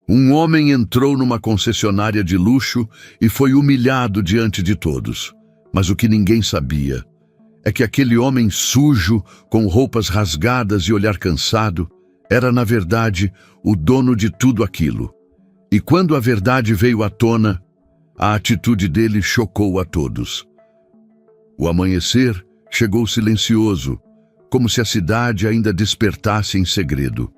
Um homem entrou numa concessionária de luxo e foi humilhado diante de todos. Mas o que ninguém sabia é que aquele homem sujo, com roupas rasgadas e olhar cansado, era, na verdade, o dono de tudo aquilo. E quando a verdade veio à tona, a atitude dele chocou a todos. O amanhecer chegou silencioso, como se a cidade ainda despertasse em segredo.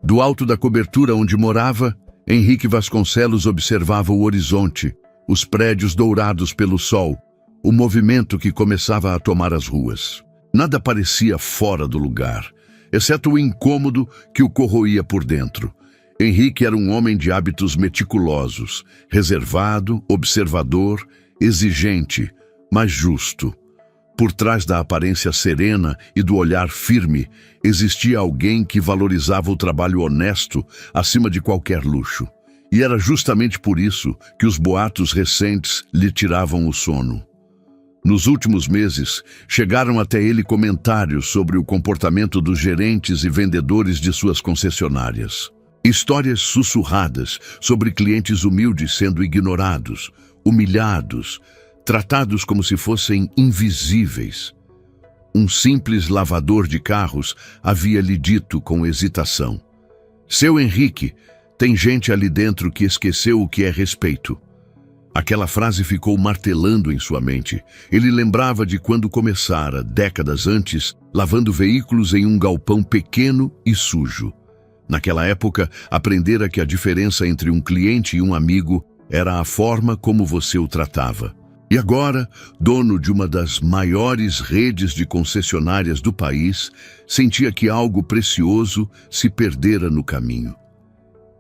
Do alto da cobertura onde morava, Henrique Vasconcelos observava o horizonte, os prédios dourados pelo sol, o movimento que começava a tomar as ruas. Nada parecia fora do lugar, exceto o incômodo que o corroía por dentro. Henrique era um homem de hábitos meticulosos, reservado, observador, exigente, mas justo. Por trás da aparência serena e do olhar firme, existia alguém que valorizava o trabalho honesto acima de qualquer luxo. E era justamente por isso que os boatos recentes lhe tiravam o sono. Nos últimos meses, chegaram até ele comentários sobre o comportamento dos gerentes e vendedores de suas concessionárias. Histórias sussurradas sobre clientes humildes sendo ignorados, humilhados, tratados como se fossem invisíveis. Um simples lavador de carros havia lhe dito com hesitação: "Seu Henrique, tem gente ali dentro que esqueceu o que é respeito." Aquela frase ficou martelando em sua mente. Ele lembrava de quando começara, décadas antes, lavando veículos em um galpão pequeno e sujo. Naquela época, aprendera que a diferença entre um cliente e um amigo era a forma como você o tratava. E agora, dono de uma das maiores redes de concessionárias do país, sentia que algo precioso se perdera no caminho.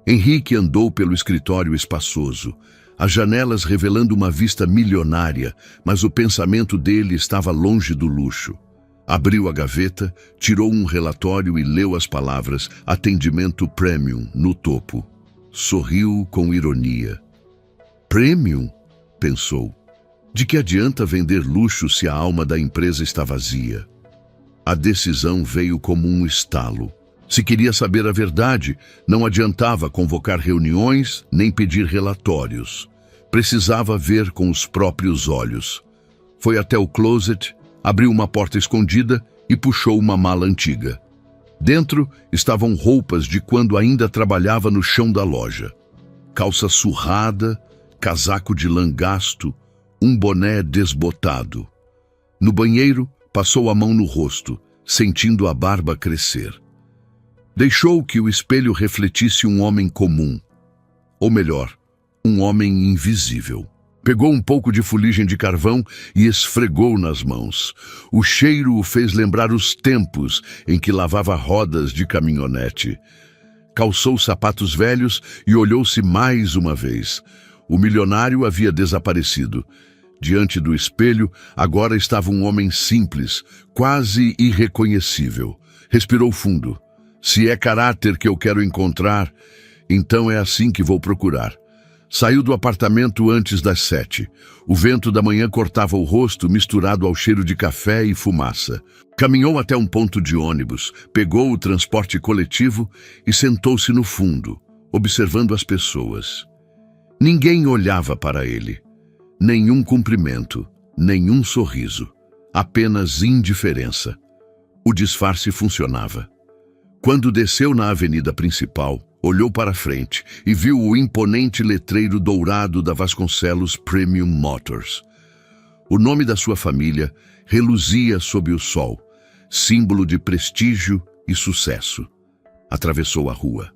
Henrique andou pelo escritório espaçoso, as janelas revelando uma vista milionária, mas o pensamento dele estava longe do luxo. Abriu a gaveta, tirou um relatório e leu as palavras "Atendimento Premium" no topo. Sorriu com ironia. "Premium?" pensou. De que adianta vender luxo se a alma da empresa está vazia? A decisão veio como um estalo. Se queria saber a verdade, não adiantava convocar reuniões nem pedir relatórios. Precisava ver com os próprios olhos. Foi até o closet, abriu uma porta escondida e puxou uma mala antiga. Dentro estavam roupas de quando ainda trabalhava no chão da loja. Calça surrada, casaco de lã gasto, um boné desbotado. No banheiro, passou a mão no rosto, sentindo a barba crescer. Deixou que o espelho refletisse um homem comum. Ou melhor, um homem invisível. Pegou um pouco de fuligem de carvão e esfregou nas mãos. O cheiro o fez lembrar os tempos em que lavava rodas de caminhonete. Calçou sapatos velhos e olhou-se mais uma vez. O milionário havia desaparecido. Diante do espelho, agora estava um homem simples, quase irreconhecível. Respirou fundo. Se é caráter que eu quero encontrar, então é assim que vou procurar. Saiu do apartamento antes das 7. O vento da manhã cortava o rosto, misturado ao cheiro de café e fumaça. Caminhou até um ponto de ônibus, pegou o transporte coletivo e sentou-se no fundo, observando as pessoas. Ninguém olhava para ele. Nenhum cumprimento, nenhum sorriso, apenas indiferença. O disfarce funcionava. Quando desceu na avenida principal, olhou para frente e viu o imponente letreiro dourado da Vasconcelos Premium Motors. O nome da sua família reluzia sob o sol, símbolo de prestígio e sucesso. Atravessou a rua.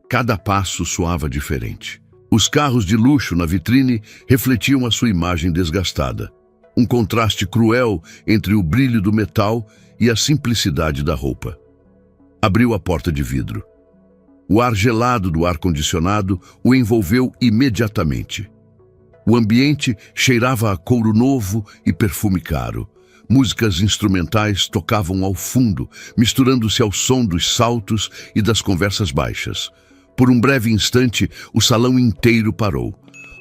Cada passo soava diferente. Os carros de luxo na vitrine refletiam a sua imagem desgastada. Um contraste cruel entre o brilho do metal e a simplicidade da roupa. Abriu a porta de vidro. O ar gelado do ar-condicionado o envolveu imediatamente. O ambiente cheirava a couro novo e perfume caro. Músicas instrumentais tocavam ao fundo, misturando-se ao som dos saltos e das conversas baixas. Por um breve instante, o salão inteiro parou.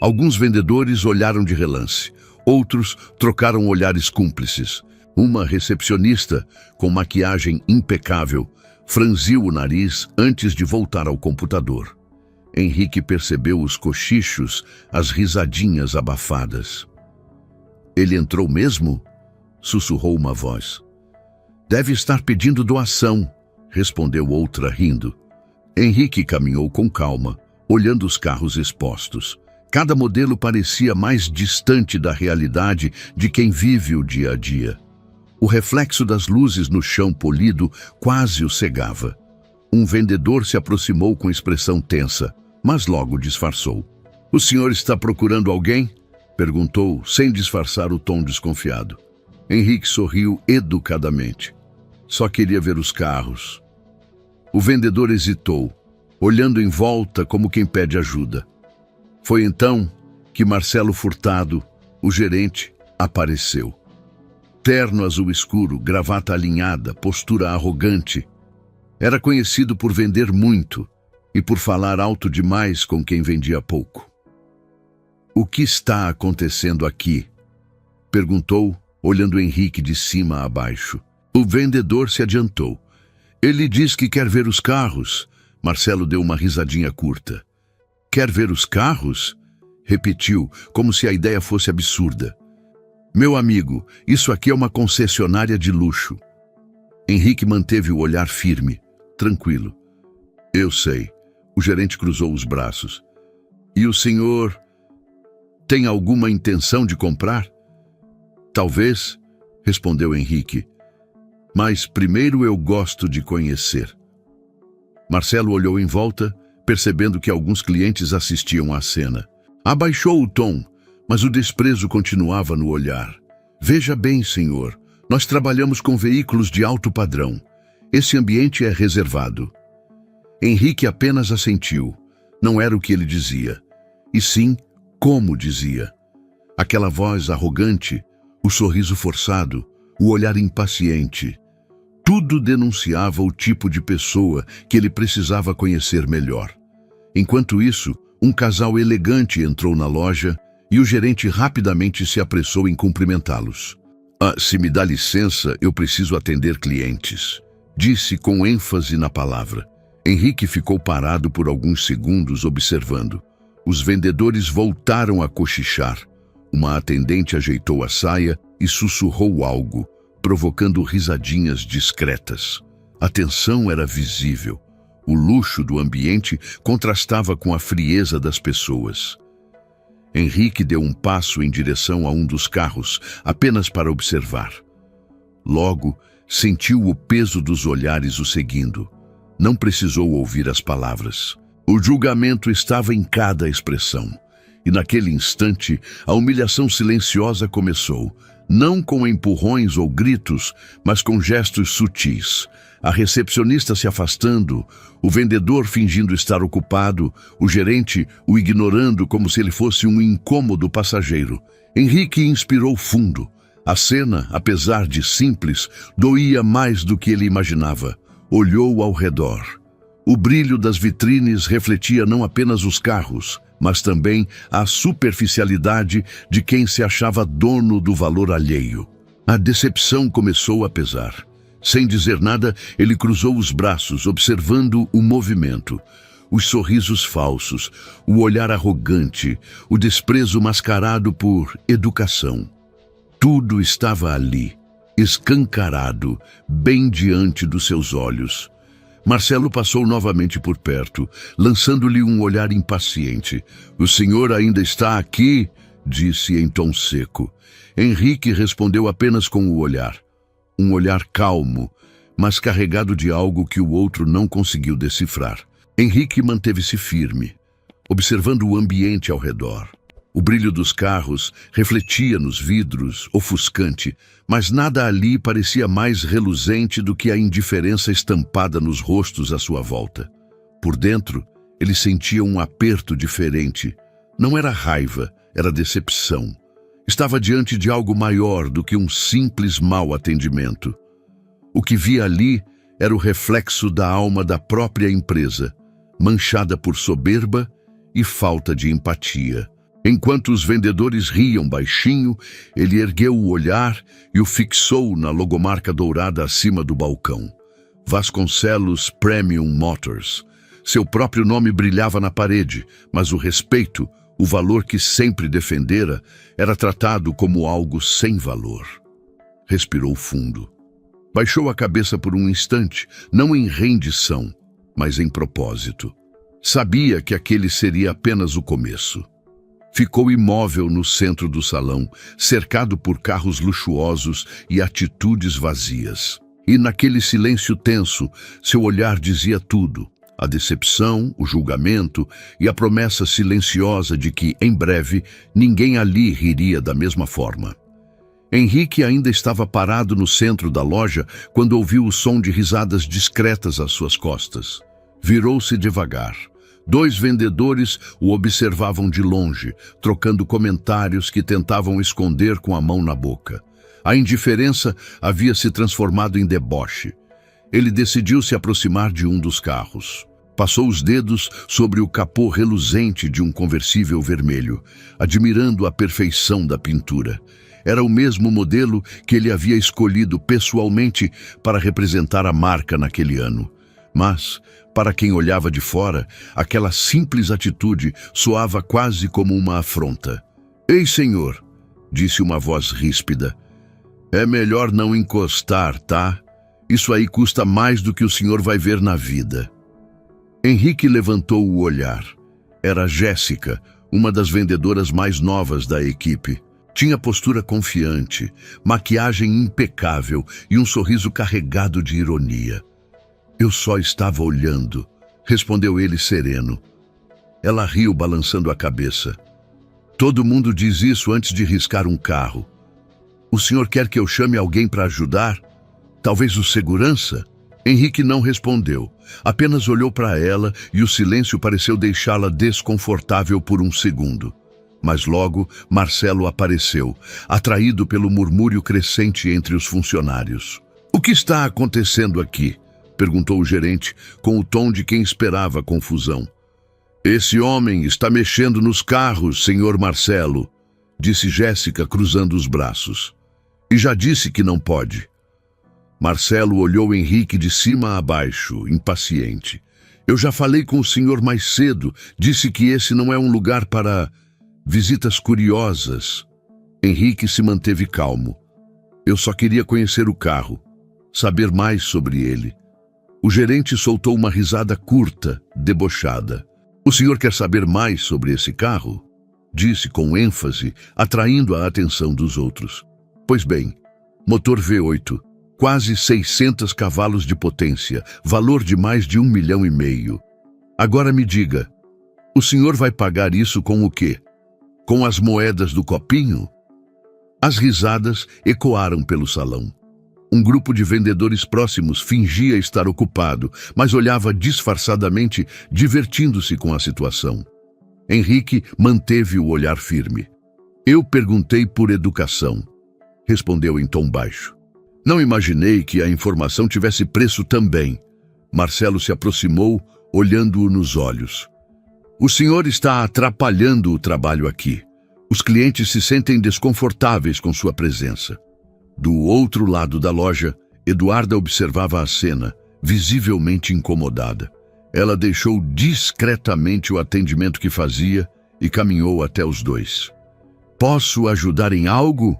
Alguns vendedores olharam de relance. Outros trocaram olhares cúmplices. Uma recepcionista, com maquiagem impecável, franziu o nariz antes de voltar ao computador. Henrique percebeu os cochichos, as risadinhas abafadas. Ele entrou mesmo? Sussurrou uma voz. Deve estar pedindo doação, respondeu outra rindo. Henrique caminhou com calma, olhando os carros expostos. Cada modelo parecia mais distante da realidade de quem vive o dia a dia. O reflexo das luzes no chão polido quase o cegava. Um vendedor se aproximou com expressão tensa, mas logo disfarçou. "O senhor está procurando alguém?" perguntou, sem disfarçar o tom desconfiado. Henrique sorriu educadamente. "Só queria ver os carros." O vendedor hesitou, olhando em volta como quem pede ajuda. Foi então que Marcelo Furtado, o gerente, apareceu. Terno azul escuro, gravata alinhada, postura arrogante. Era conhecido por vender muito e por falar alto demais com quem vendia pouco. "O que está acontecendo aqui?" perguntou, olhando Henrique de cima a baixo. O vendedor se adiantou. "Ele diz que quer ver os carros." Marcelo deu uma risadinha curta. "Quer ver os carros?" repetiu, como se a ideia fosse absurda. "Meu amigo, isso aqui é uma concessionária de luxo." Henrique manteve o olhar firme, tranquilo. "Eu sei." O gerente cruzou os braços. "E o senhor tem alguma intenção de comprar?" "Talvez," respondeu Henrique. "Mas primeiro eu gosto de conhecer." Marcelo olhou em volta, percebendo que alguns clientes assistiam à cena. Abaixou o tom, mas o desprezo continuava no olhar. "Veja bem, senhor, nós trabalhamos com veículos de alto padrão. Esse ambiente é reservado." Henrique apenas assentiu. Não era o que ele dizia, e sim como dizia. Aquela voz arrogante, o sorriso forçado, o olhar impaciente. Tudo denunciava o tipo de pessoa que ele precisava conhecer melhor. Enquanto isso, um casal elegante entrou na loja e o gerente rapidamente se apressou em cumprimentá-los. Se me dá licença, eu preciso atender clientes," disse com ênfase na palavra. Henrique ficou parado por alguns segundos observando. Os vendedores voltaram a cochichar. Uma atendente ajeitou a saia e sussurrou algo, provocando risadinhas discretas. A tensão era visível. O luxo do ambiente contrastava com a frieza das pessoas. Henrique deu um passo em direção a um dos carros, apenas para observar. Logo, sentiu o peso dos olhares o seguindo. Não precisou ouvir as palavras. O julgamento estava em cada expressão. E naquele instante, a humilhação silenciosa começou, não com empurrões ou gritos, mas com gestos sutis. A recepcionista se afastando, o vendedor fingindo estar ocupado, o gerente o ignorando como se ele fosse um incômodo passageiro. Henrique inspirou fundo. A cena, apesar de simples, doía mais do que ele imaginava. Olhou ao redor. O brilho das vitrines refletia não apenas os carros, mas também a superficialidade de quem se achava dono do valor alheio. A decepção começou a pesar. Sem dizer nada, ele cruzou os braços, observando o movimento. Os sorrisos falsos, o olhar arrogante, o desprezo mascarado por educação. Tudo estava ali, escancarado, bem diante dos seus olhos. Marcelo passou novamente por perto, lançando-lhe um olhar impaciente. "O senhor ainda está aqui?" disse em tom seco. Henrique respondeu apenas com o olhar. Um olhar calmo, mas carregado de algo que o outro não conseguiu decifrar. Henrique manteve-se firme, observando o ambiente ao redor. O brilho dos carros refletia nos vidros, ofuscante, mas nada ali parecia mais reluzente do que a indiferença estampada nos rostos à sua volta. Por dentro, ele sentia um aperto diferente. Não era raiva, era decepção. Estava diante de algo maior do que um simples mau atendimento. O que via ali era o reflexo da alma da própria empresa, manchada por soberba e falta de empatia. Enquanto os vendedores riam baixinho, ele ergueu o olhar e o fixou na logomarca dourada acima do balcão. Vasconcelos Premium Motors. Seu próprio nome brilhava na parede, mas o respeito, o valor que sempre defendera, era tratado como algo sem valor. Respirou fundo. Baixou a cabeça por um instante, não em rendição, mas em propósito. Sabia que aquele seria apenas o começo. Ficou imóvel no centro do salão, cercado por carros luxuosos e atitudes vazias. E naquele silêncio tenso, seu olhar dizia tudo. A decepção, o julgamento e a promessa silenciosa de que, em breve, ninguém ali riria da mesma forma. Henrique ainda estava parado no centro da loja quando ouviu o som de risadas discretas às suas costas. Virou-se devagar. 2 vendedores o observavam de longe, trocando comentários que tentavam esconder com a mão na boca. A indiferença havia se transformado em deboche. Ele decidiu se aproximar de um dos carros. Passou os dedos sobre o capô reluzente de um conversível vermelho, admirando a perfeição da pintura. Era o mesmo modelo que ele havia escolhido pessoalmente para representar a marca naquele ano. Mas, para quem olhava de fora, aquela simples atitude soava quase como uma afronta. "Ei, senhor", disse uma voz ríspida. "É melhor não encostar, tá? Isso aí custa mais do que o senhor vai ver na vida." Henrique levantou o olhar. Era Jéssica, uma das vendedoras mais novas da equipe. Tinha postura confiante, maquiagem impecável e um sorriso carregado de ironia. "Eu só estava olhando", respondeu ele sereno. Ela riu, balançando a cabeça. "Todo mundo diz isso antes de riscar um carro. O senhor quer que eu chame alguém para ajudar? Talvez o segurança?" Henrique não respondeu, apenas olhou para ela e o silêncio pareceu deixá-la desconfortável por um segundo. Mas logo Marcelo apareceu, atraído pelo murmúrio crescente entre os funcionários. "O que está acontecendo aqui?" perguntou o gerente, com o tom de quem esperava confusão. "Esse homem está mexendo nos carros, senhor Marcelo", disse Jéssica, cruzando os braços. "E já disse que não pode." Marcelo olhou Henrique de cima a baixo, impaciente. "Eu já falei com o senhor mais cedo, disse que esse não é um lugar para visitas curiosas." Henrique se manteve calmo. "Eu só queria conhecer o carro, saber mais sobre ele." O gerente soltou uma risada curta, debochada. "O senhor quer saber mais sobre esse carro?" disse com ênfase, atraindo a atenção dos outros. "Pois bem, motor V8, quase 600 cavalos de potência, valor de mais de 1,5 milhão. Agora me diga, o senhor vai pagar isso com o quê? Com as moedas do copinho?" As risadas ecoaram pelo salão. Um grupo de vendedores próximos fingia estar ocupado, mas olhava disfarçadamente, divertindo-se com a situação. Henrique manteve o olhar firme. "Eu perguntei por educação", respondeu em tom baixo. "Não imaginei que a informação tivesse preço também." Marcelo se aproximou, olhando-o nos olhos. "O senhor está atrapalhando o trabalho aqui. Os clientes se sentem desconfortáveis com sua presença." Do outro lado da loja, Eduarda observava a cena, visivelmente incomodada. Ela deixou discretamente o atendimento que fazia e caminhou até os dois. "Posso ajudar em algo?"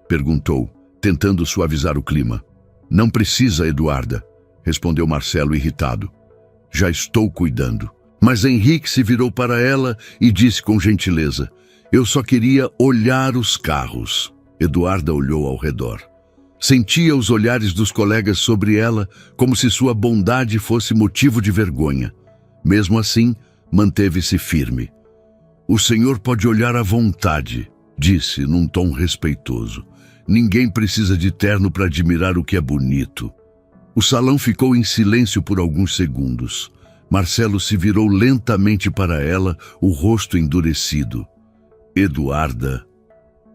perguntou, tentando suavizar o clima. "Não precisa, Eduarda", respondeu Marcelo irritado. "Já estou cuidando." Mas Henrique se virou para ela e disse com gentileza: "Eu só queria olhar os carros." Eduarda olhou ao redor. Sentia os olhares dos colegas sobre ela como se sua bondade fosse motivo de vergonha. Mesmo assim, manteve-se firme. "O senhor pode olhar à vontade", disse num tom respeitoso. "Ninguém precisa de terno para admirar o que é bonito." O salão ficou em silêncio por alguns segundos. Marcelo se virou lentamente para ela, o rosto endurecido. "Eduarda,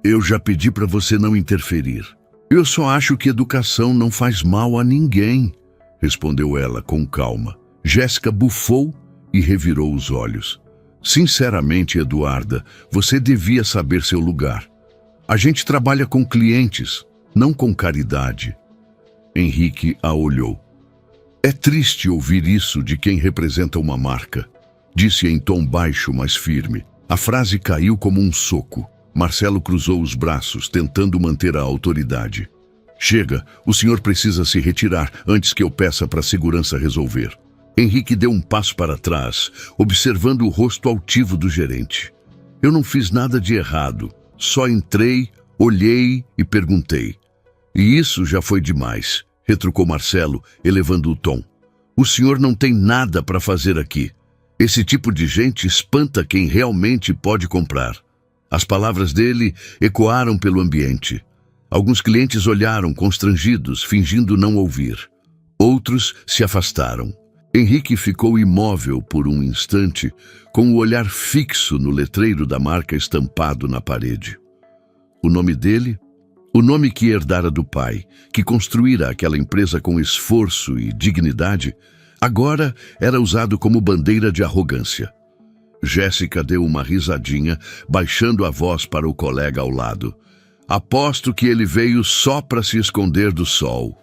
eu já pedi para você não interferir. Eu só acho que educação não faz mal a ninguém", respondeu ela com calma. Jéssica bufou e revirou os olhos. "Sinceramente, Eduarda, você devia saber seu lugar. A gente trabalha com clientes, não com caridade." Henrique a olhou. É triste ouvir isso de quem representa uma marca, disse em tom baixo, mas firme. A frase caiu como um soco. Marcelo cruzou os braços, tentando manter a autoridade. Chega, o senhor precisa se retirar antes que eu peça para a segurança resolver. Henrique deu um passo para trás, observando o rosto altivo do gerente. Eu não fiz nada de errado, só entrei, olhei e perguntei. E isso já foi demais, retrucou Marcelo, elevando o tom. O senhor não tem nada para fazer aqui. Esse tipo de gente espanta quem realmente pode comprar. As palavras dele ecoaram pelo ambiente. Alguns clientes olharam constrangidos, fingindo não ouvir. Outros se afastaram. Henrique ficou imóvel por um instante, com o olhar fixo no letreiro da marca estampado na parede. O nome dele? O nome que herdara do pai, que construíra aquela empresa com esforço e dignidade, agora era usado como bandeira de arrogância. Jéssica deu uma risadinha, baixando a voz para o colega ao lado. Aposto que ele veio só para se esconder do sol.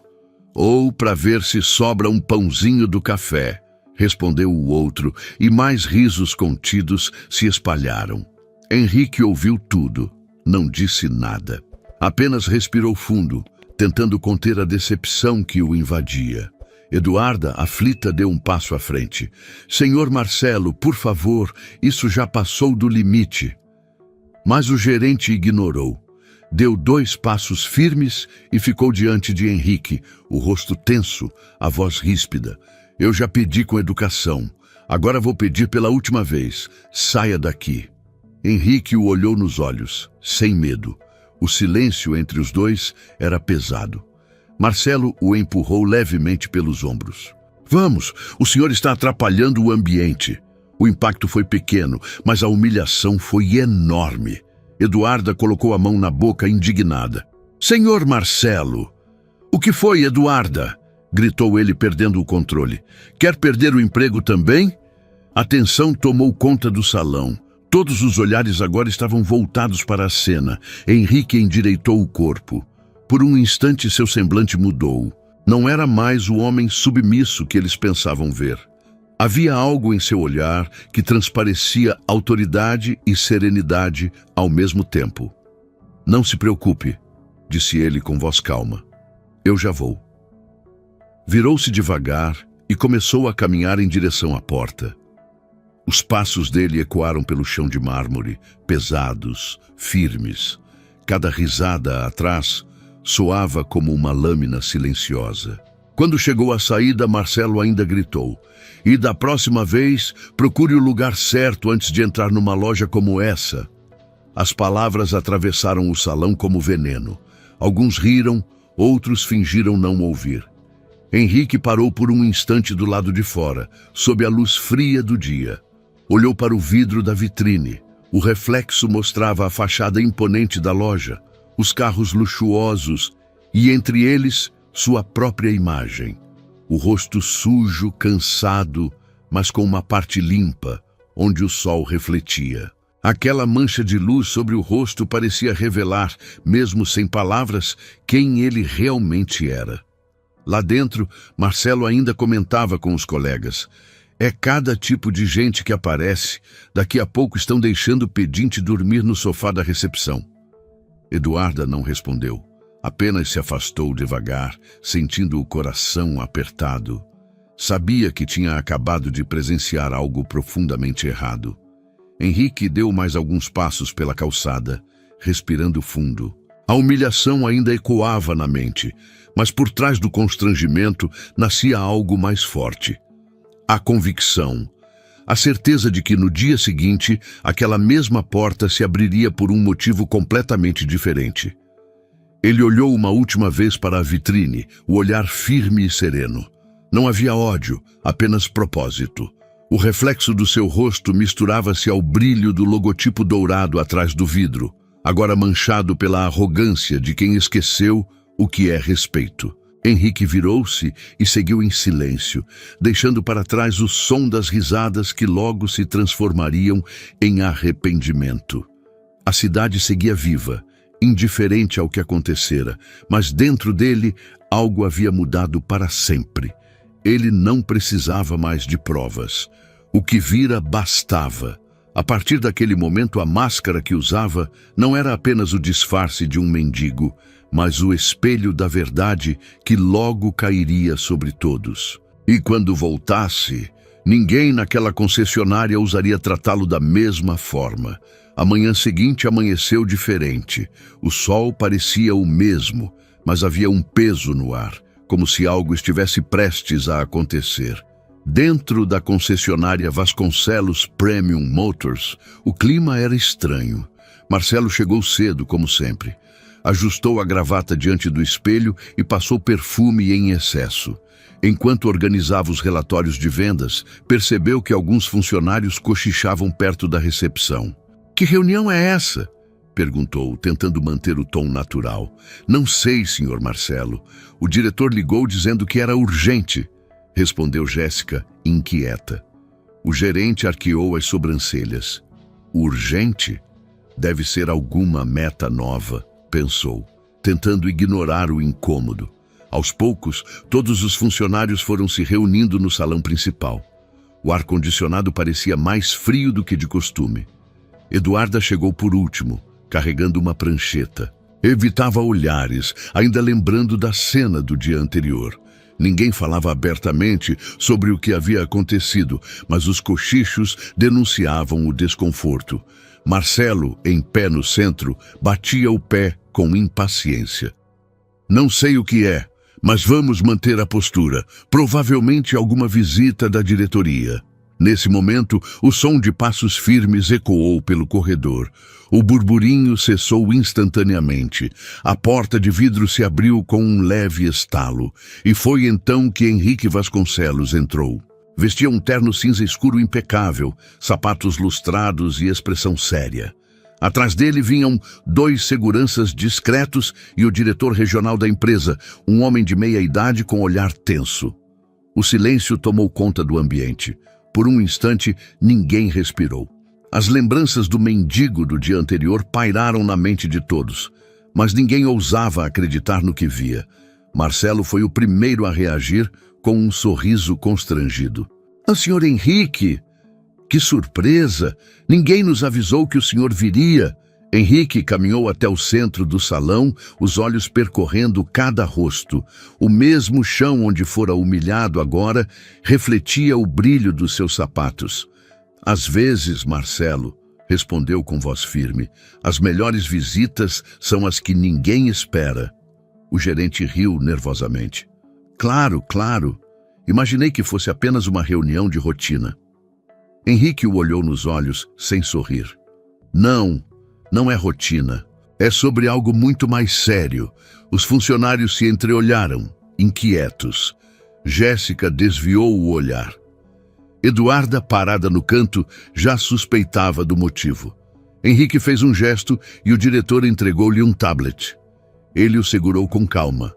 Ou para ver se sobra um pãozinho do café, respondeu o outro, e mais risos contidos se espalharam. Henrique ouviu tudo, não disse nada. Apenas respirou fundo, tentando conter a decepção que o invadia. Eduarda, aflita, deu um passo à frente. Senhor Marcelo, por favor, isso já passou do limite. Mas o gerente ignorou. Deu 2 passos firmes e ficou diante de Henrique, o rosto tenso, a voz ríspida. Eu já pedi com educação. Agora vou pedir pela última vez. Saia daqui. Henrique o olhou nos olhos, sem medo. O silêncio entre os dois era pesado. Marcelo o empurrou levemente pelos ombros. Vamos, o senhor está atrapalhando o ambiente. O impacto foi pequeno, mas a humilhação foi enorme. Eduarda colocou a mão na boca indignada. Senhor Marcelo! O que foi, Eduarda? Gritou ele, perdendo o controle. Quer perder o emprego também? A tensão tomou conta do salão. Todos os olhares agora estavam voltados para a cena. Henrique endireitou o corpo. Por um instante seu semblante mudou. Não era mais o homem submisso que eles pensavam ver. Havia algo em seu olhar que transparecia autoridade e serenidade ao mesmo tempo. Não se preocupe, disse ele com voz calma. Eu já vou. Virou-se devagar e começou a caminhar em direção à porta. Os passos dele ecoaram pelo chão de mármore, pesados, firmes. Cada risada atrás soava como uma lâmina silenciosa. Quando chegou à saída, Marcelo ainda gritou. E da próxima vez, procure o lugar certo antes de entrar numa loja como essa. As palavras atravessaram o salão como veneno. Alguns riram, outros fingiram não ouvir. Henrique parou por um instante do lado de fora, sob a luz fria do dia. Olhou para o vidro da vitrine. O reflexo mostrava a fachada imponente da loja, os carros luxuosos e, entre eles, sua própria imagem. O rosto sujo, cansado, mas com uma parte limpa, onde o sol refletia. Aquela mancha de luz sobre o rosto parecia revelar, mesmo sem palavras, quem ele realmente era. Lá dentro, Marcelo ainda comentava com os colegas. É cada tipo de gente que aparece, daqui a pouco estão deixando o pedinte dormir no sofá da recepção. Eduarda não respondeu. Apenas se afastou devagar, sentindo o coração apertado. Sabia que tinha acabado de presenciar algo profundamente errado. Henrique deu mais alguns passos pela calçada, respirando fundo. A humilhação ainda ecoava na mente, mas por trás do constrangimento nascia algo mais forte. A convicção. A certeza de que no dia seguinte, aquela mesma porta se abriria por um motivo completamente diferente. Ele olhou uma última vez para a vitrine, o olhar firme e sereno. Não havia ódio, apenas propósito. O reflexo do seu rosto misturava-se ao brilho do logotipo dourado atrás do vidro, agora manchado pela arrogância de quem esqueceu o que é respeito. Henrique virou-se e seguiu em silêncio, deixando para trás o som das risadas que logo se transformariam em arrependimento. A cidade seguia viva, indiferente ao que acontecera, mas dentro dele algo havia mudado para sempre. Ele não precisava mais de provas. O que vira bastava. A partir daquele momento, a máscara que usava não era apenas o disfarce de um mendigo, mas o espelho da verdade que logo cairia sobre todos. E quando voltasse, ninguém naquela concessionária ousaria tratá-lo da mesma forma. A manhã seguinte amanheceu diferente. O sol parecia o mesmo, mas havia um peso no ar, como se algo estivesse prestes a acontecer. Dentro da concessionária Vasconcelos Premium Motors, o clima era estranho. Marcelo chegou cedo, como sempre. Ajustou a gravata diante do espelho e passou perfume em excesso. Enquanto organizava os relatórios de vendas, percebeu que alguns funcionários cochichavam perto da recepção. "Que reunião é essa?" perguntou, tentando manter o tom natural. "Não sei, senhor Marcelo. O diretor ligou dizendo que era urgente", respondeu Jéssica, inquieta. O gerente arqueou as sobrancelhas. "Urgente? Deve ser alguma meta nova", pensou, tentando ignorar o incômodo. Aos poucos, todos os funcionários foram se reunindo no salão principal. O ar-condicionado parecia mais frio do que de costume. Eduarda chegou por último, carregando uma prancheta. Evitava olhares, ainda lembrando da cena do dia anterior. Ninguém falava abertamente sobre o que havia acontecido, mas os cochichos denunciavam o desconforto. Marcelo, em pé no centro, batia o pé com impaciência. "Não sei o que é, mas vamos manter a postura. Provavelmente alguma visita da diretoria." Nesse momento, o som de passos firmes ecoou pelo corredor. O burburinho cessou instantaneamente. A porta de vidro se abriu com um leve estalo. E foi então que Henrique Vasconcelos entrou. Vestia um terno cinza escuro impecável, sapatos lustrados e expressão séria. Atrás dele vinham 2 seguranças discretos e o diretor regional da empresa, um homem de meia idade com olhar tenso. O silêncio tomou conta do ambiente. Por um instante, ninguém respirou. As lembranças do mendigo do dia anterior pairaram na mente de todos, mas ninguém ousava acreditar no que via. Marcelo foi o primeiro a reagir com um sorriso constrangido. "Ah, senhor Henrique! Que surpresa! Ninguém nos avisou que o senhor viria." Henrique caminhou até o centro do salão, os olhos percorrendo cada rosto. O mesmo chão onde fora humilhado agora refletia o brilho dos seus sapatos. "Às vezes, Marcelo", respondeu com voz firme, "as melhores visitas são as que ninguém espera." O gerente riu nervosamente. Claro. Imaginei que fosse apenas uma reunião de rotina." Henrique o olhou nos olhos, sem sorrir. Não é rotina. É sobre algo muito mais sério." Os funcionários se entreolharam, inquietos. Jéssica desviou o olhar. Eduarda, parada no canto, já suspeitava do motivo. Henrique fez um gesto e o diretor entregou-lhe um tablet. Ele o segurou com calma.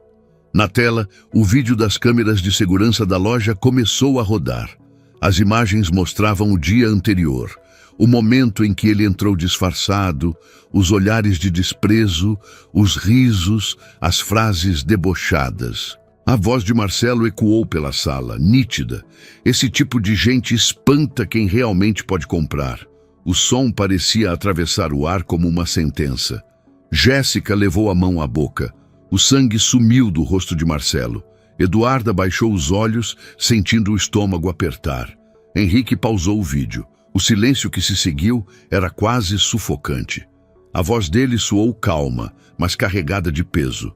Na tela, o vídeo das câmeras de segurança da loja começou a rodar. As imagens mostravam o dia anterior. O momento em que ele entrou disfarçado, os olhares de desprezo, os risos, as frases debochadas. A voz de Marcelo ecoou pela sala, nítida. Esse tipo de gente espanta quem realmente pode comprar. O som parecia atravessar o ar como uma sentença. Jéssica levou a mão à boca. O sangue sumiu do rosto de Marcelo. Eduarda baixou os olhos, sentindo o estômago apertar. Henrique pausou o vídeo. O silêncio que se seguiu era quase sufocante. A voz dele soou calma, mas carregada de peso.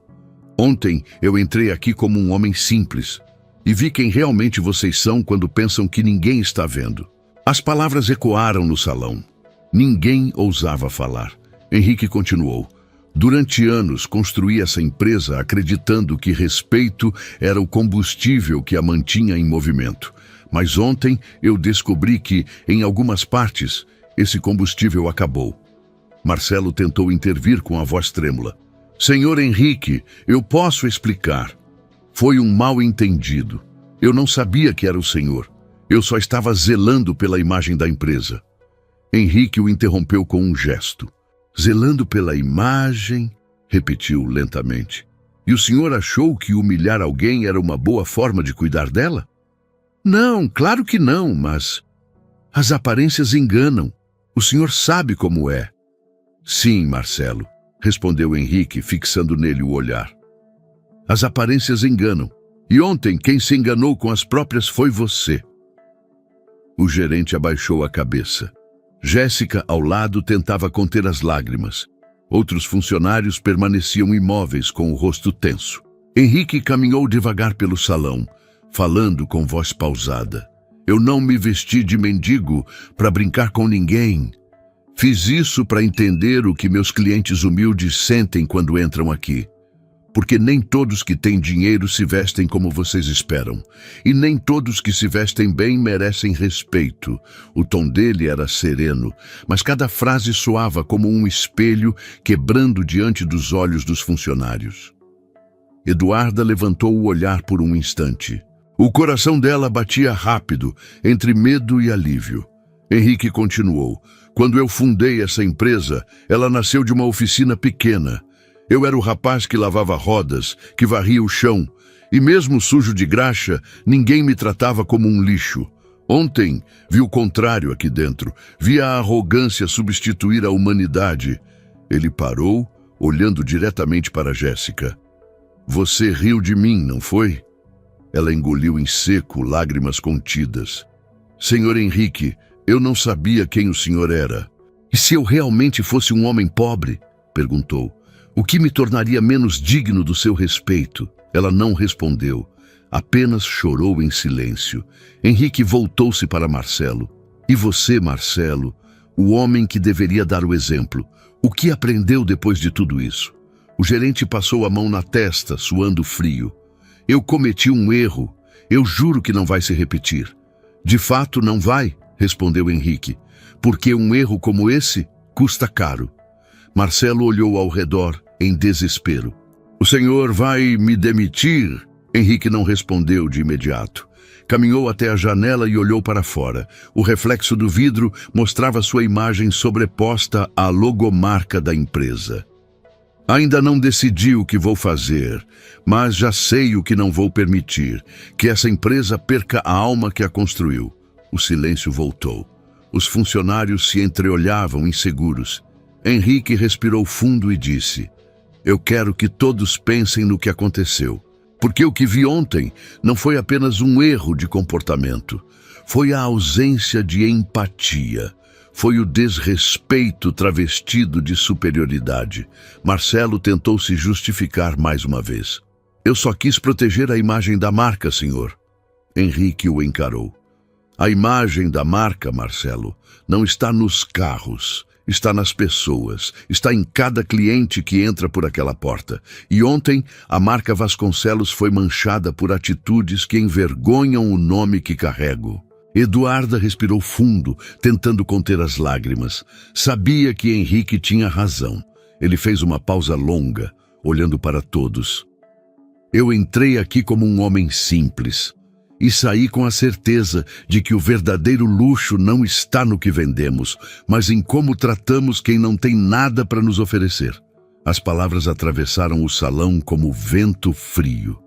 "Ontem eu entrei aqui como um homem simples e vi quem realmente vocês são quando pensam que ninguém está vendo." As palavras ecoaram no salão. Ninguém ousava falar. Henrique continuou. "Durante anos construí essa empresa acreditando que respeito era o combustível que a mantinha em movimento. Mas ontem eu descobri que, em algumas partes, esse combustível acabou." Marcelo tentou intervir com a voz trêmula. "Senhor Henrique, eu posso explicar. Foi um mal-entendido. Eu não sabia que era o senhor. Eu só estava zelando pela imagem da empresa." Henrique o interrompeu com um gesto. "Zelando pela imagem?" repetiu lentamente. "E o senhor achou que humilhar alguém era uma boa forma de cuidar dela?" Não, claro que não, mas as aparências enganam. O senhor sabe como é. Sim, Marcelo, respondeu Henrique, fixando nele o olhar. As aparências enganam. E ontem quem se enganou com as próprias foi você. O gerente abaixou a cabeça. Jéssica, ao lado, tentava conter as lágrimas. Outros funcionários permaneciam imóveis com o rosto tenso. Henrique caminhou devagar pelo salão, falando com voz pausada. Eu não me vesti de mendigo para brincar com ninguém. Fiz isso para entender o que meus clientes humildes sentem quando entram aqui. Porque nem todos que têm dinheiro se vestem como vocês esperam. E nem todos que se vestem bem merecem respeito. O tom dele era sereno, mas cada frase soava como um espelho quebrando diante dos olhos dos funcionários. Eduarda levantou o olhar por um instante. O coração dela batia rápido, entre medo e alívio. Henrique continuou. Quando eu fundei essa empresa, ela nasceu de uma oficina pequena. Eu era o rapaz que lavava rodas, que varria o chão, e mesmo sujo de graxa, ninguém me tratava como um lixo. Ontem, vi o contrário aqui dentro, vi a arrogância substituir a humanidade. Ele parou, olhando diretamente para Jéssica. Você riu de mim, não foi? Ela engoliu em seco, lágrimas contidas. Senhor Henrique, eu não sabia quem o senhor era. E se eu realmente fosse um homem pobre? Perguntou. O que me tornaria menos digno do seu respeito? Ela não respondeu, apenas chorou em silêncio. Henrique voltou-se para Marcelo. E você, Marcelo, o homem que deveria dar o exemplo, o que aprendeu depois de tudo isso? O gerente passou a mão na testa, suando frio. Eu cometi um erro. Eu juro que não vai se repetir. De fato, não vai, respondeu Henrique, porque um erro como esse custa caro. Marcelo olhou ao redor, em desespero. O senhor vai me demitir? Henrique não respondeu de imediato. Caminhou até a janela e olhou para fora. O reflexo do vidro mostrava sua imagem sobreposta à logomarca da empresa. Ainda não decidi o que vou fazer, mas já sei o que não vou permitir, que essa empresa perca a alma que a construiu. O silêncio voltou. Os funcionários se entreolhavam inseguros. Henrique respirou fundo e disse: eu quero que todos pensem no que aconteceu, porque o que vi ontem não foi apenas um erro de comportamento, foi a ausência de empatia, foi o desrespeito travestido de superioridade. Marcelo tentou se justificar mais uma vez. Eu só quis proteger a imagem da marca, senhor. Henrique o encarou. A imagem da marca, Marcelo, não está nos carros. Está nas pessoas, está em cada cliente que entra por aquela porta. E ontem, a marca Vasconcelos foi manchada por atitudes que envergonham o nome que carrego. Eduarda respirou fundo, tentando conter as lágrimas. Sabia que Henrique tinha razão. Ele fez uma pausa longa, olhando para todos. Eu entrei aqui como um homem simples. E saí com a certeza de que o verdadeiro luxo não está no que vendemos, mas em como tratamos quem não tem nada para nos oferecer. As palavras atravessaram o salão como vento frio.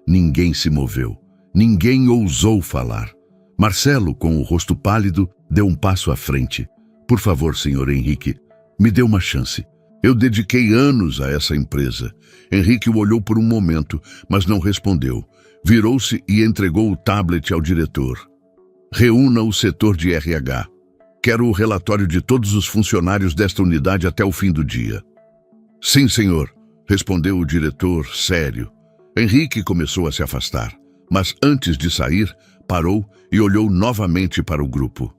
Ninguém se moveu. Ninguém ousou falar. Marcelo, com o rosto pálido, deu um passo à frente. Por favor, senhor Henrique, me dê uma chance. Eu dediquei anos a essa empresa. Henrique o olhou por um momento, mas não respondeu. Virou-se e entregou o tablet ao diretor. Reúna o setor de RH. Quero o relatório de todos os funcionários desta unidade até o fim do dia. Sim, senhor, respondeu o diretor, sério. Henrique começou a se afastar, mas antes de sair, parou e olhou novamente para o grupo.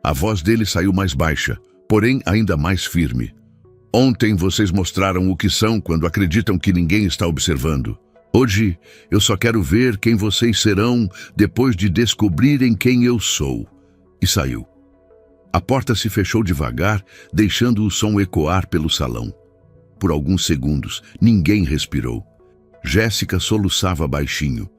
A voz dele saiu mais baixa, porém ainda mais firme. Ontem vocês mostraram o que são quando acreditam que ninguém está observando. Hoje, eu só quero ver quem vocês serão depois de descobrirem quem eu sou. E saiu. A porta se fechou devagar, deixando o som ecoar pelo salão. Por alguns segundos, ninguém respirou. Jéssica soluçava baixinho.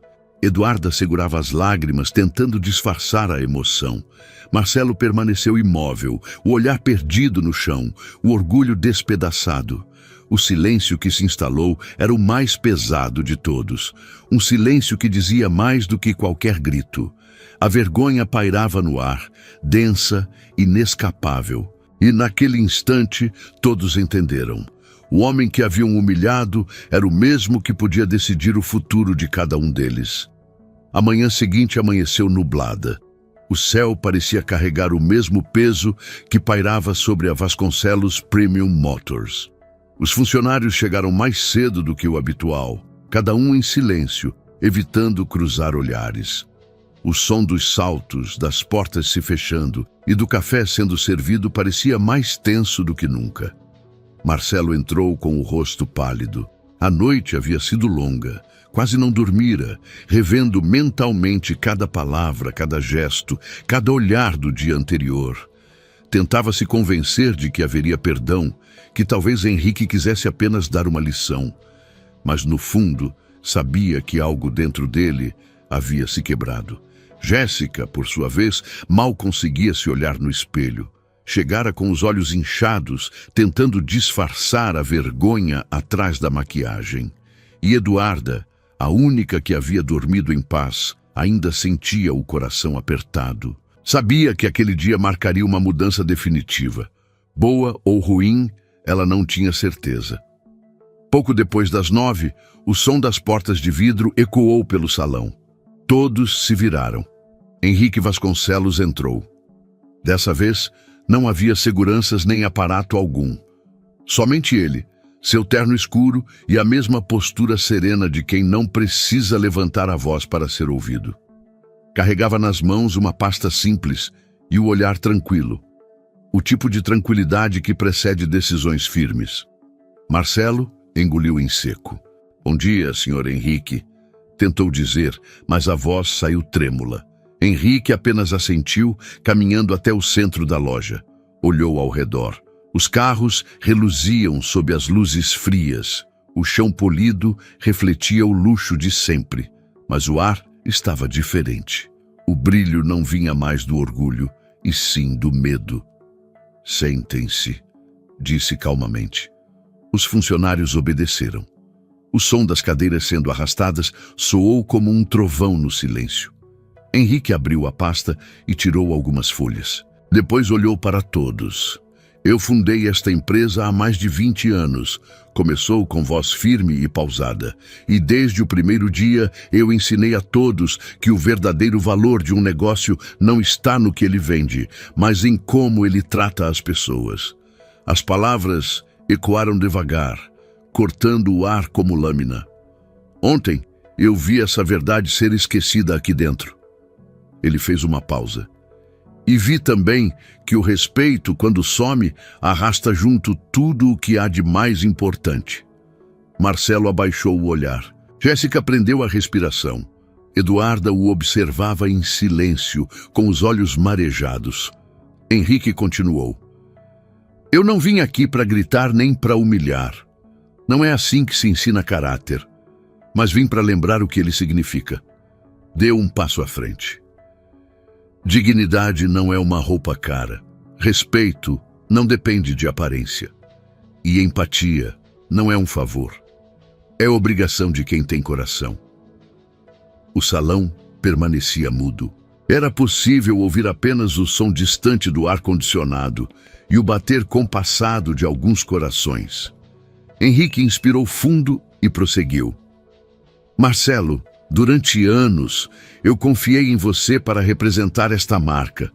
Eduarda segurava as lágrimas, tentando disfarçar a emoção. Marcelo permaneceu imóvel, o olhar perdido no chão, o orgulho despedaçado. O silêncio que se instalou era o mais pesado de todos. Um silêncio que dizia mais do que qualquer grito. A vergonha pairava no ar, densa, inescapável. E naquele instante, todos entenderam. O homem que haviam humilhado era o mesmo que podia decidir o futuro de cada um deles. A manhã seguinte amanheceu nublada. O céu parecia carregar o mesmo peso que pairava sobre a Vasconcelos Premium Motors. Os funcionários chegaram mais cedo do que o habitual, cada um em silêncio, evitando cruzar olhares. O som dos saltos, das portas se fechando e do café sendo servido parecia mais tenso do que nunca. Marcelo entrou com o rosto pálido. A noite havia sido longa. Quase não dormira, revendo mentalmente cada palavra, cada gesto, cada olhar do dia anterior. Tentava se convencer de que haveria perdão, que talvez Henrique quisesse apenas dar uma lição. Mas no fundo, sabia que algo dentro dele havia se quebrado. Jéssica, por sua vez, mal conseguia se olhar no espelho. Chegara com os olhos inchados, tentando disfarçar a vergonha atrás da maquiagem. E Eduarda, a única que havia dormido em paz, ainda sentia o coração apertado. Sabia que aquele dia marcaria uma mudança definitiva. Boa ou ruim, ela não tinha certeza. Pouco depois das 9, o som das portas de vidro ecoou pelo salão. Todos se viraram. Henrique Vasconcelos entrou. Dessa vez, não havia seguranças nem aparato algum. Somente ele, seu terno escuro e a mesma postura serena de quem não precisa levantar a voz para ser ouvido. Carregava nas mãos uma pasta simples e o olhar tranquilo. O tipo de tranquilidade que precede decisões firmes. Marcelo engoliu em seco. "Bom dia, senhor Henrique", tentou dizer, mas a voz saiu trêmula. Henrique apenas assentiu, caminhando até o centro da loja. Olhou ao redor. Os carros reluziam sob as luzes frias. O chão polido refletia o luxo de sempre, mas o ar estava diferente. O brilho não vinha mais do orgulho, e sim do medo. "Sentem-se", disse calmamente. Os funcionários obedeceram. O som das cadeiras sendo arrastadas soou como um trovão no silêncio. Henrique abriu a pasta e tirou algumas folhas. Depois olhou para todos. "Eu fundei esta empresa há mais de 20 anos", começou com voz firme e pausada. "E desde o primeiro dia eu ensinei a todos que o verdadeiro valor de um negócio não está no que ele vende, mas em como ele trata as pessoas." As palavras ecoaram devagar, cortando o ar como lâmina. "Ontem eu vi essa verdade ser esquecida aqui dentro." Ele fez uma pausa. "E vi também que o respeito, quando some, arrasta junto tudo o que há de mais importante." Marcelo abaixou o olhar. Jéssica prendeu a respiração. Eduarda o observava em silêncio, com os olhos marejados. Henrique continuou. "Eu não vim aqui para gritar nem para humilhar. Não é assim que se ensina caráter. Mas vim para lembrar o que ele significa." Deu um passo à frente. "Dignidade não é uma roupa cara. Respeito não depende de aparência. E empatia não é um favor. É obrigação de quem tem coração." O salão permanecia mudo. Era possível ouvir apenas o som distante do ar-condicionado e o bater compassado de alguns corações. Henrique inspirou fundo e prosseguiu. "Marcelo, durante anos, eu confiei em você para representar esta marca.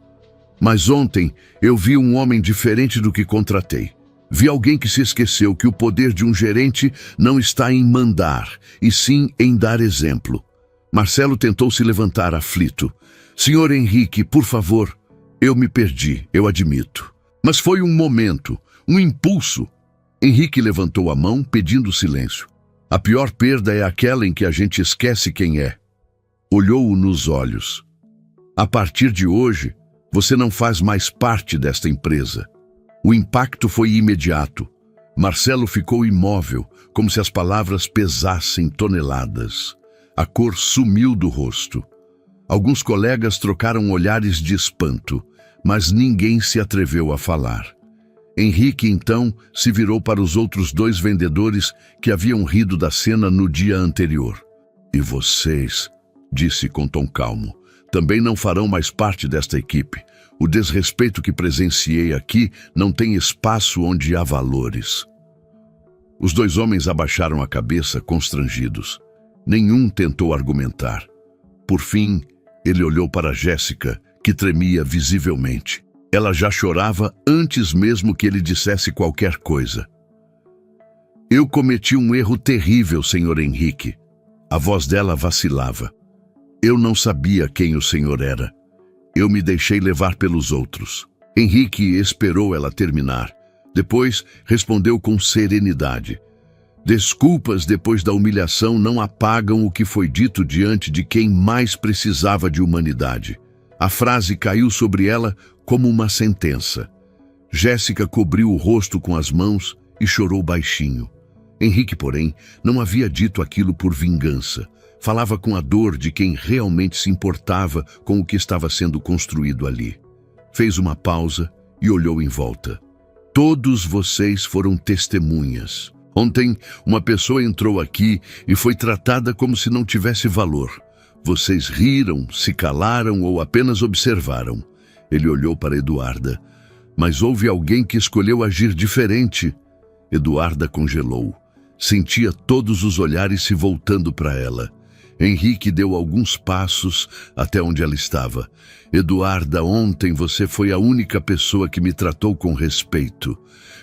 Mas ontem eu vi um homem diferente do que contratei. Vi alguém que se esqueceu que o poder de um gerente não está em mandar, e sim em dar exemplo." Marcelo tentou se levantar aflito. "Senhor Henrique, por favor." "Eu me perdi, eu admito. Mas foi um momento, um impulso." Henrique levantou a mão, pedindo silêncio. "A pior perda é aquela em que a gente esquece quem é." Olhou-o nos olhos. "A partir de hoje, você não faz mais parte desta empresa." O impacto foi imediato. Marcelo ficou imóvel, como se as palavras pesassem toneladas. A cor sumiu do rosto. Alguns colegas trocaram olhares de espanto, mas ninguém se atreveu a falar. Henrique, então, se virou para os outros 2 vendedores que haviam rido da cena no dia anterior. "E vocês", disse com tom calmo, Também não farão mais parte desta equipe. O desrespeito que presenciei aqui não tem espaço onde há valores. Os dois homens abaixaram a cabeça, constrangidos. Nenhum tentou argumentar. Por fim, ele olhou para Jéssica, que tremia visivelmente. Ela já chorava antes mesmo que ele dissesse qualquer coisa. Eu cometi um erro terrível, Sr. Henrique. A voz dela vacilava. Eu não sabia quem o senhor era. Eu me deixei levar pelos outros. Henrique esperou ela terminar. Depois, respondeu com serenidade. Desculpas depois da humilhação não apagam o que foi dito diante de quem mais precisava de humanidade. A frase caiu sobre ela como uma sentença. Jéssica cobriu o rosto com as mãos e chorou baixinho. Henrique, porém, não havia dito aquilo por vingança. Falava com a dor de quem realmente se importava com o que estava sendo construído ali. Fez uma pausa e olhou em volta. Todos vocês foram testemunhas. Ontem, uma pessoa entrou aqui e foi tratada como se não tivesse valor. Vocês riram, se calaram ou apenas observaram. Ele olhou para Eduarda. Mas houve alguém que escolheu agir diferente. Eduarda congelou. Sentia todos os olhares se voltando para ela. Henrique deu alguns passos até onde ela estava. Eduarda, ontem você foi a única pessoa que me tratou com respeito.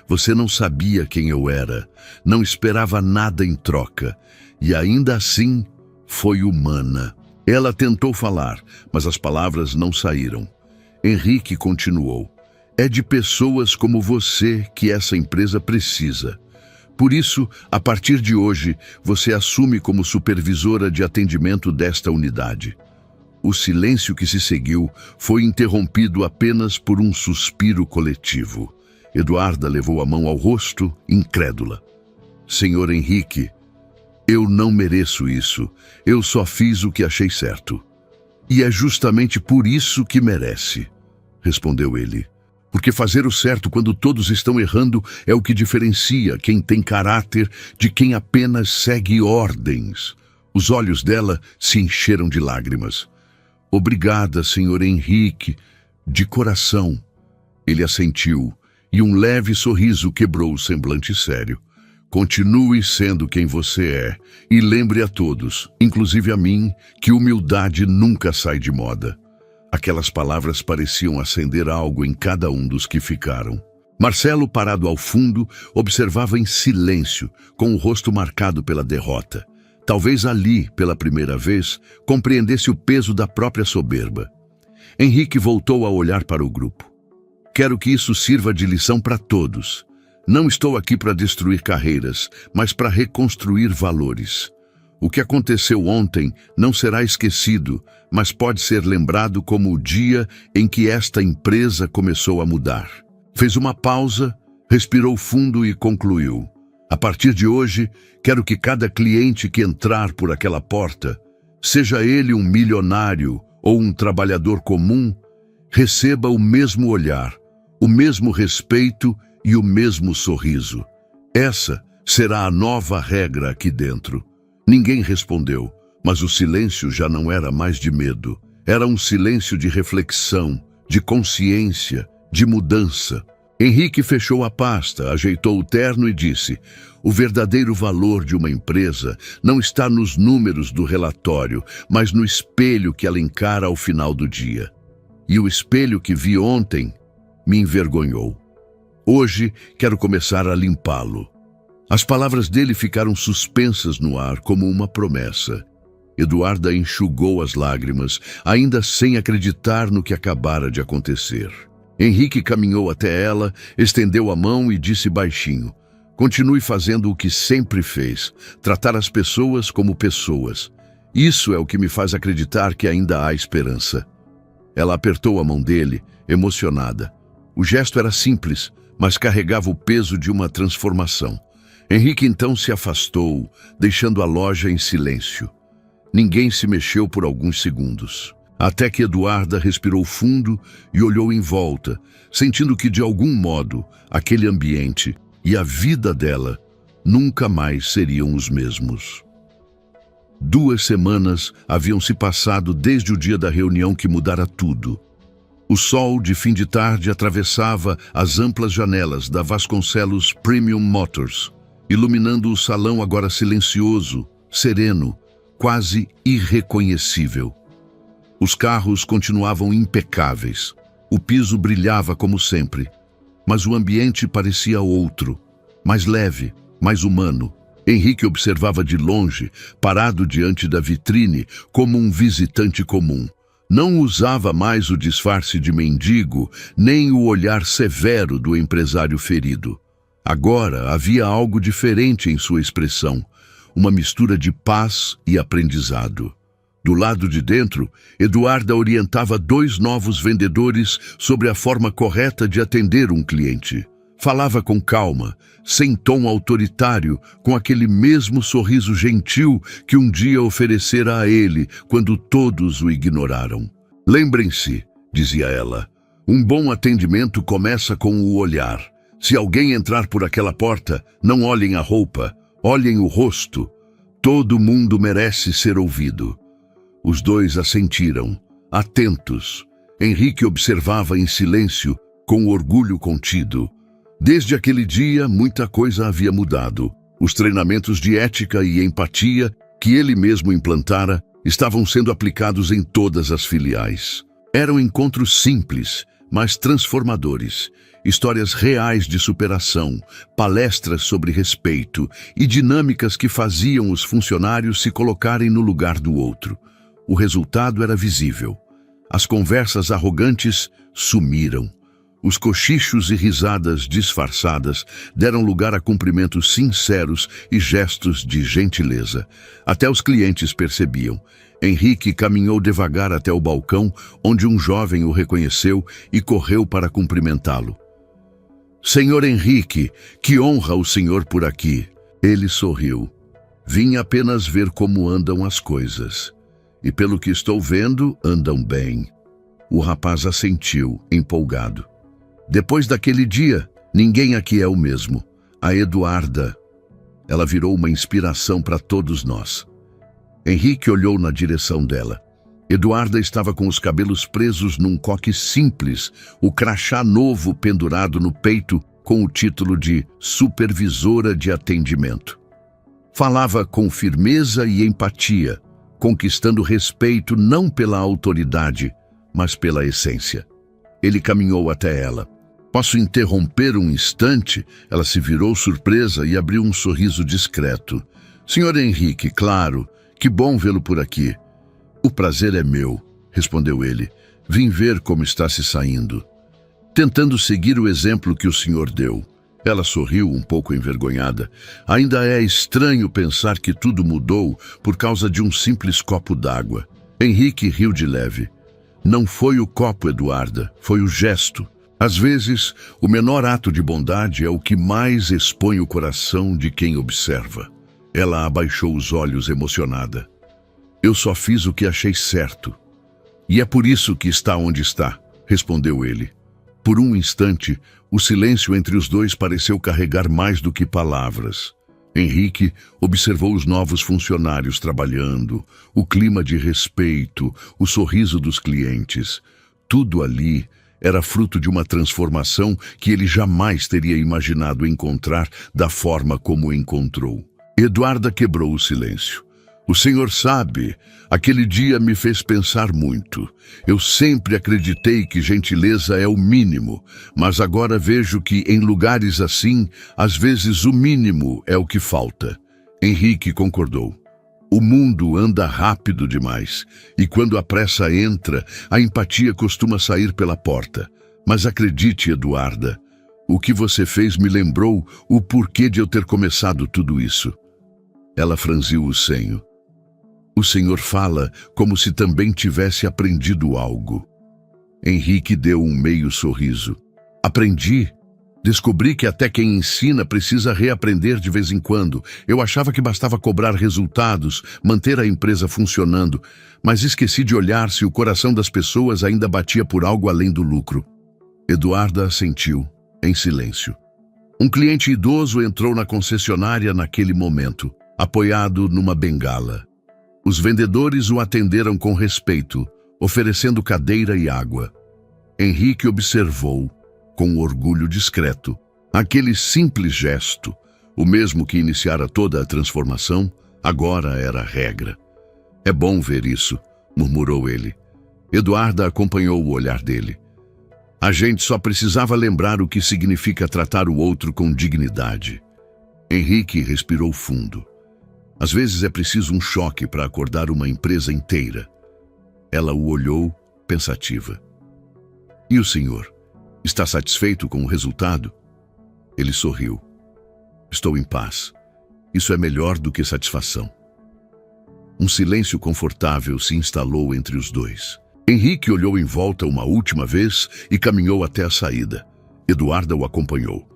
Você não sabia quem eu era, não esperava nada em troca, e ainda assim foi humana. Ela tentou falar, mas as palavras não saíram. Henrique continuou. É de pessoas como você que essa empresa precisa. Por isso, a partir de hoje, você assume como supervisora de atendimento desta unidade. O silêncio que se seguiu foi interrompido apenas por um suspiro coletivo. Eduarda levou a mão ao rosto, incrédula. Senhor Henrique, eu não mereço isso. Eu só fiz o que achei certo. E é justamente por isso que merece, respondeu ele. Porque fazer o certo quando todos estão errando é o que diferencia quem tem caráter de quem apenas segue ordens. Os olhos dela se encheram de lágrimas. Obrigada, Sr. Henrique, de coração. Ele assentiu, e um leve sorriso quebrou o semblante sério. Continue sendo quem você é, e lembre a todos, inclusive a mim, que humildade nunca sai de moda. Aquelas palavras pareciam acender algo em cada um dos que ficaram. Marcelo, parado ao fundo, observava em silêncio, com o rosto marcado pela derrota. Talvez ali, pela primeira vez, compreendesse o peso da própria soberba. Henrique voltou a olhar para o grupo. Quero que isso sirva de lição para todos. Não estou aqui para destruir carreiras, mas para reconstruir valores. O que aconteceu ontem não será esquecido, mas pode ser lembrado como o dia em que esta empresa começou a mudar. Fez uma pausa, respirou fundo e concluiu. A partir de hoje, quero que cada cliente que entrar por aquela porta, seja ele um milionário ou um trabalhador comum, receba o mesmo olhar, o mesmo respeito e o mesmo sorriso. Essa será a nova regra aqui dentro. Ninguém respondeu, mas o silêncio já não era mais de medo. Era um silêncio de reflexão, de consciência, de mudança. Henrique fechou a pasta, ajeitou o terno e disse: o verdadeiro valor de uma empresa não está nos números do relatório, mas no espelho que ela encara ao final do dia. E o espelho que vi ontem me envergonhou. Hoje quero começar a limpá-lo. As palavras dele ficaram suspensas no ar como uma promessa. Eduarda enxugou as lágrimas, ainda sem acreditar no que acabara de acontecer. Henrique caminhou até ela, estendeu a mão e disse baixinho: continue fazendo o que sempre fez, tratar as pessoas como pessoas. Isso é o que me faz acreditar que ainda há esperança. Ela apertou a mão dele, emocionada. O gesto era simples, mas carregava o peso de uma transformação. Henrique então se afastou, deixando a loja em silêncio. Ninguém se mexeu por alguns segundos, até que Eduarda respirou fundo e olhou em volta, sentindo que, de algum modo, aquele ambiente e a vida dela nunca mais seriam os mesmos. 2 semanas haviam se passado desde o dia da reunião que mudara tudo. O sol de fim de tarde atravessava as amplas janelas da Vasconcelos Premium Motors, iluminando o salão agora silencioso, sereno, quase irreconhecível. Os carros continuavam impecáveis. O piso brilhava como sempre, mas o ambiente parecia outro, mais leve, mais humano. Henrique observava de longe, parado diante da vitrine, como um visitante comum. Não usava mais o disfarce de mendigo, nem o olhar severo do empresário ferido. Agora havia algo diferente em sua expressão, uma mistura de paz e aprendizado. Do lado de dentro, Eduarda orientava 2 novos vendedores sobre a forma correta de atender um cliente. Falava com calma, sem tom autoritário, com aquele mesmo sorriso gentil que um dia oferecera a ele quando todos o ignoraram. Lembrem-se, dizia ela, um bom atendimento começa com o olhar. Se alguém entrar por aquela porta, não olhem a roupa, olhem o rosto. Todo mundo merece ser ouvido. Os 2 assentiram, atentos. Henrique observava em silêncio, com orgulho contido. Desde aquele dia, muita coisa havia mudado. Os treinamentos de ética e empatia que ele mesmo implantara estavam sendo aplicados em todas as filiais. Eram encontros simples, mas transformadores. Histórias reais de superação, palestras sobre respeito e dinâmicas que faziam os funcionários se colocarem no lugar do outro. O resultado era visível. As conversas arrogantes sumiram. Os cochichos e risadas disfarçadas deram lugar a cumprimentos sinceros e gestos de gentileza. Até os clientes percebiam. Henrique caminhou devagar até o balcão, onde um jovem o reconheceu e correu para cumprimentá-lo. Senhor Henrique, que honra o senhor por aqui. Ele sorriu. Vim apenas ver como andam as coisas. E pelo que estou vendo, andam bem. O rapaz assentiu, empolgado. Depois daquele dia, ninguém aqui é o mesmo. A Eduarda. Ela virou uma inspiração para todos nós. Henrique olhou na direção dela. Eduarda estava com os cabelos presos num coque simples, o crachá novo pendurado no peito com o título de Supervisora de Atendimento. Falava com firmeza e empatia, conquistando respeito não pela autoridade, mas pela essência. Ele caminhou até ela. Posso interromper um instante? Ela se virou surpresa e abriu um sorriso discreto. Senhor Henrique, claro, que bom vê-lo por aqui. O prazer é meu, respondeu ele. Vim ver como está se saindo. Tentando seguir o exemplo que o senhor deu. Ela sorriu um pouco envergonhada. Ainda é estranho pensar que tudo mudou por causa de um simples copo d'água. Henrique riu de leve. Não foi o copo, Eduarda, foi o gesto. Às vezes, o menor ato de bondade é o que mais expõe o coração de quem observa. Ela abaixou os olhos emocionada. Eu só fiz o que achei certo. E é por isso que está onde está, respondeu ele. Por um instante, o silêncio entre os 2 pareceu carregar mais do que palavras. Henrique observou os novos funcionários trabalhando, o clima de respeito, o sorriso dos clientes. Tudo ali era fruto de uma transformação que ele jamais teria imaginado encontrar da forma como encontrou. Eduarda quebrou o silêncio. O senhor sabe, aquele dia me fez pensar muito. Eu sempre acreditei que gentileza é o mínimo, mas agora vejo que em lugares assim, às vezes o mínimo é o que falta. Henrique concordou. O mundo anda rápido demais, e quando a pressa entra, a empatia costuma sair pela porta. Mas acredite, Eduarda, o que você fez me lembrou o porquê de eu ter começado tudo isso. Ela franziu o senho. O senhor fala como se também tivesse aprendido algo. Henrique deu um meio sorriso. Aprendi. Descobri que até quem ensina precisa reaprender de vez em quando. Eu achava que bastava cobrar resultados, manter a empresa funcionando, mas esqueci de olhar se o coração das pessoas ainda batia por algo além do lucro. Eduarda assentiu, em silêncio. Um cliente idoso entrou na concessionária naquele momento, apoiado numa bengala. Os vendedores o atenderam com respeito, oferecendo cadeira e água. Henrique observou, com orgulho discreto, aquele simples gesto, o mesmo que iniciara toda a transformação, agora era a regra. É bom ver isso, murmurou ele. Eduarda acompanhou o olhar dele. A gente só precisava lembrar o que significa tratar o outro com dignidade. Henrique respirou fundo. Às vezes é preciso um choque para acordar uma empresa inteira. Ela o olhou, pensativa. E o senhor? Está satisfeito com o resultado? Ele sorriu. Estou em paz. Isso é melhor do que satisfação. Um silêncio confortável se instalou entre os dois. Henrique olhou em volta uma última vez e caminhou até a saída. Eduarda o acompanhou.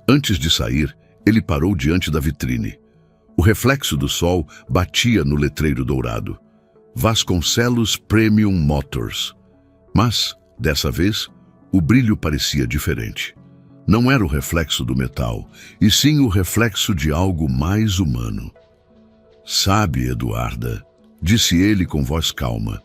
Antes de sair, ele parou diante da vitrine. O reflexo do sol batia no letreiro dourado. Vasconcelos Premium Motors. Mas, dessa vez, o brilho parecia diferente. Não era o reflexo do metal, e sim o reflexo de algo mais humano. Sabe, Eduarda, disse ele com voz calma.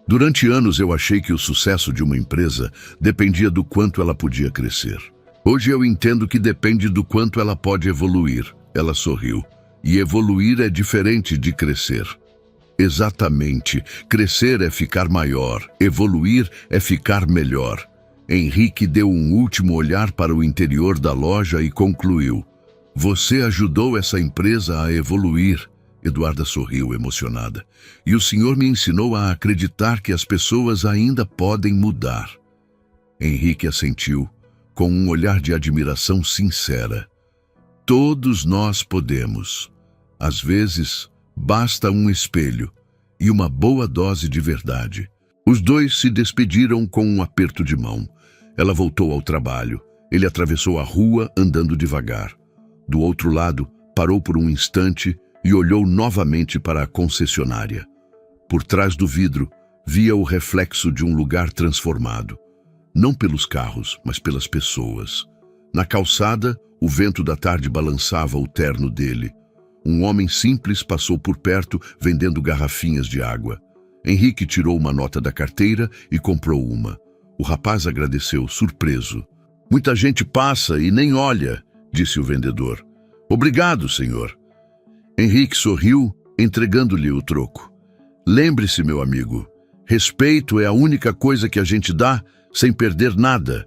Durante anos eu achei que o sucesso de uma empresa dependia do quanto ela podia crescer. Hoje eu entendo que depende do quanto ela pode evoluir. Ela sorriu. E evoluir é diferente de crescer. Exatamente. Crescer é ficar maior. Evoluir é ficar melhor. Henrique deu um último olhar para o interior da loja e concluiu. Você ajudou essa empresa a evoluir. Eduarda sorriu emocionada. E o senhor me ensinou a acreditar que as pessoas ainda podem mudar. Henrique assentiu, com um olhar de admiração sincera. Todos nós podemos. Às vezes, basta um espelho e uma boa dose de verdade. Os dois se despediram com um aperto de mão. Ela voltou ao trabalho. Ele atravessou a rua andando devagar. Do outro lado, parou por um instante e olhou novamente para a concessionária. Por trás do vidro, via o reflexo de um lugar transformado. Não pelos carros, mas pelas pessoas. Na calçada, o vento da tarde balançava o terno dele. Um homem simples passou por perto, vendendo garrafinhas de água. Henrique tirou uma nota da carteira e comprou uma. O rapaz agradeceu, surpreso. Muita gente passa e nem olha, disse o vendedor. Obrigado, senhor. Henrique sorriu, entregando-lhe o troco. Lembre-se, meu amigo, respeito é a única coisa que a gente dá sem perder nada.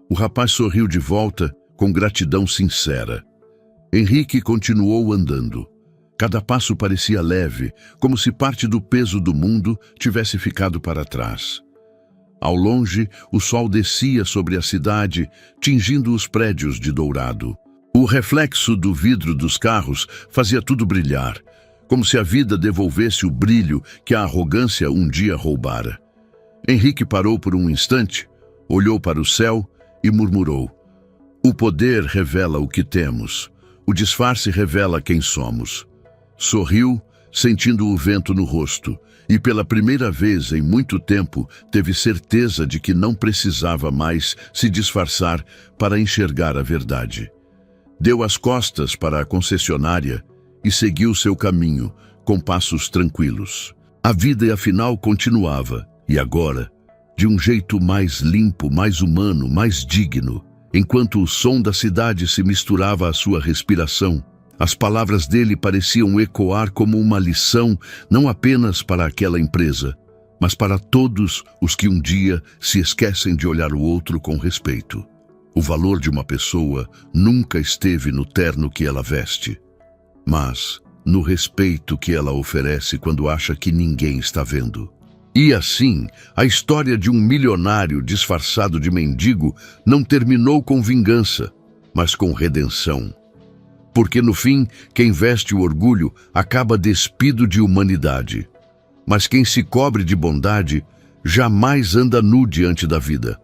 O rapaz sorriu de volta, com gratidão sincera. Henrique continuou andando. Cada passo parecia leve, como se parte do peso do mundo tivesse ficado para trás. Ao longe, o sol descia sobre a cidade, tingindo os prédios de dourado. O reflexo do vidro dos carros fazia tudo brilhar, como se a vida devolvesse o brilho que a arrogância um dia roubara. Henrique parou por um instante, olhou para o céu e murmurou. O poder revela o que temos, o disfarce revela quem somos. Sorriu, sentindo o vento no rosto, e pela primeira vez em muito tempo teve certeza de que não precisava mais se disfarçar para enxergar a verdade. Deu as costas para a concessionária e seguiu seu caminho, com passos tranquilos. A vida, afinal, continuava, e agora, de um jeito mais limpo, mais humano, mais digno. Enquanto o som da cidade se misturava à sua respiração, as palavras dele pareciam ecoar como uma lição não apenas para aquela empresa, mas para todos os que um dia se esquecem de olhar o outro com respeito. O valor de uma pessoa nunca esteve no terno que ela veste, mas no respeito que ela oferece quando acha que ninguém está vendo. E assim, a história de um milionário disfarçado de mendigo não terminou com vingança, mas com redenção. Porque no fim, quem veste o orgulho acaba despido de humanidade. Mas quem se cobre de bondade jamais anda nu diante da vida.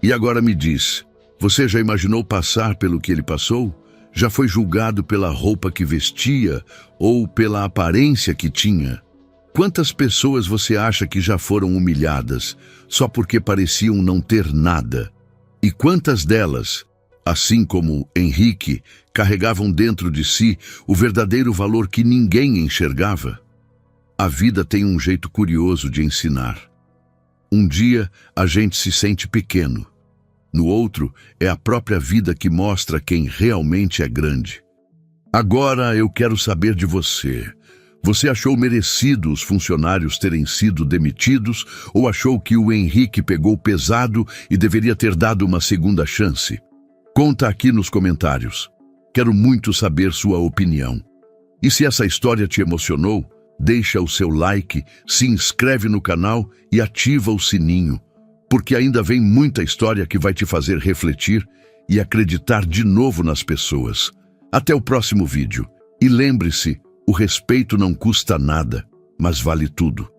E agora me diz, você já imaginou passar pelo que ele passou? Já foi julgado pela roupa que vestia ou pela aparência que tinha? Quantas pessoas você acha que já foram humilhadas só porque pareciam não ter nada? E quantas delas, assim como Henrique, carregavam dentro de si o verdadeiro valor que ninguém enxergava? A vida tem um jeito curioso de ensinar. Um dia a gente se sente pequeno. No outro, é a própria vida que mostra quem realmente é grande. Agora eu quero saber de você. Você achou merecido os funcionários terem sido demitidos ou achou que o Henrique pegou pesado e deveria ter dado uma segunda chance? Conta aqui nos comentários. Quero muito saber sua opinião. E se essa história te emocionou, deixa o seu like, se inscreve no canal e ativa o sininho, porque ainda vem muita história que vai te fazer refletir e acreditar de novo nas pessoas. Até o próximo vídeo. E lembre-se, o respeito não custa nada, mas vale tudo.